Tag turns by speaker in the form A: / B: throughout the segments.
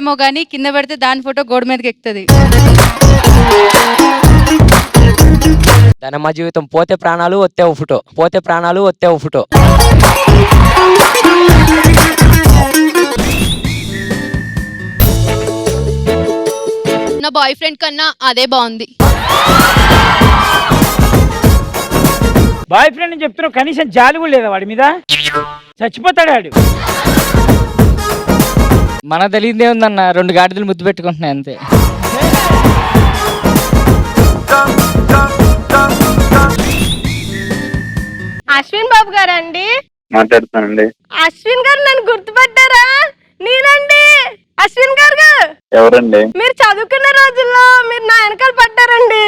A: పెడతాడేమో గానీ కింద పెడితే దాని ఫోటో గోడ మీదకి ఎక్కుతుంది.
B: ధనమ్మ జీవితం పోతే ప్రాణాలు వస్తే ఓ ఫోటో, పోతే ప్రాణాలు వస్తే ఓ ఫోటో.
C: నా బాయ్ ఫ్రెండ్ కన్నా అదే బాగుంది.
D: బాయ్ ఫ్రెండ్ అని చెప్తున్నావు, కనీసం జాలి కూడా లేదా వాడి మీద? చచ్చిపోతాడు వాడు.
E: మన తెలియదే ఉందన్న, 2 గాడిదలు ముద్దు పెట్టుకుంటున్నాయి అంతే.
F: అశ్విన్ బాబు గారా అండి?
G: మాట్లాడుతానండి.
F: అశ్విన్ గారు నన్ను గుర్తుపట్టారా? నేనండి అశ్విన్ గారు.
G: ఎవరండి?
F: మీరు చదువుకున్న రోజుల్లో మీరు నా వెనకాల పడ్డారండి.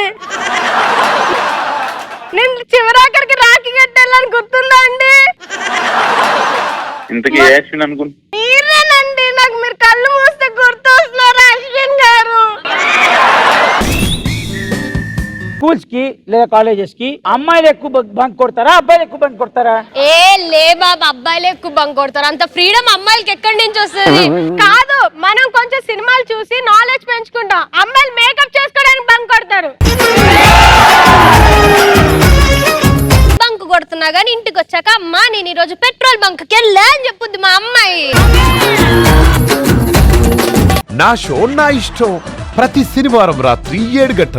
F: నేను చివరాఖరికి రాఖీ కట్టాలని గుర్తుందా అండి?
G: ఇంతకీ అశ్విన్ అనుకుంటా.
F: మీరేనండి, నాకు మీరు కళ్ళు మూస్తే గుర్తొస్తున్నారు అశ్విన్ గారు.
D: స్కూల్స్ కి లేదా కాలేజెస్ కి అమ్మాయిలు ఎక్కువ బంక్ కొడతారా, అబ్బాయిలు ఎక్కువ బంక్ కొడతారా?
C: ఏ లే బాబు, అబ్బాయిలు ఎక్కువ బంక్ కొడతారు. అంత ఫ్రీడమ్ అమ్మాయిలకి ఎక్కడి నుంచి వస్తుంది?
F: కాదు, మనం కొంచెం సినిమాలు చూసి నాలెడ్జ్ పెంచుకుంటాం. అమ్మాయిలు మేకప్ చేసుకోవడానికి బంక్ కొడతారు.
C: బంక్ కొడుతున్నా గానీ ఇంటికి వచ్చాక అమ్మా నేను ఈ రోజు పెట్రోల్ బంక్ కి వెళ్ళా అని చెప్పుద్ది మా అమ్మాయి.
H: నా షో నా ఇష్టం ప్రతి శనివారం రాత్రి 7 గంటలకు.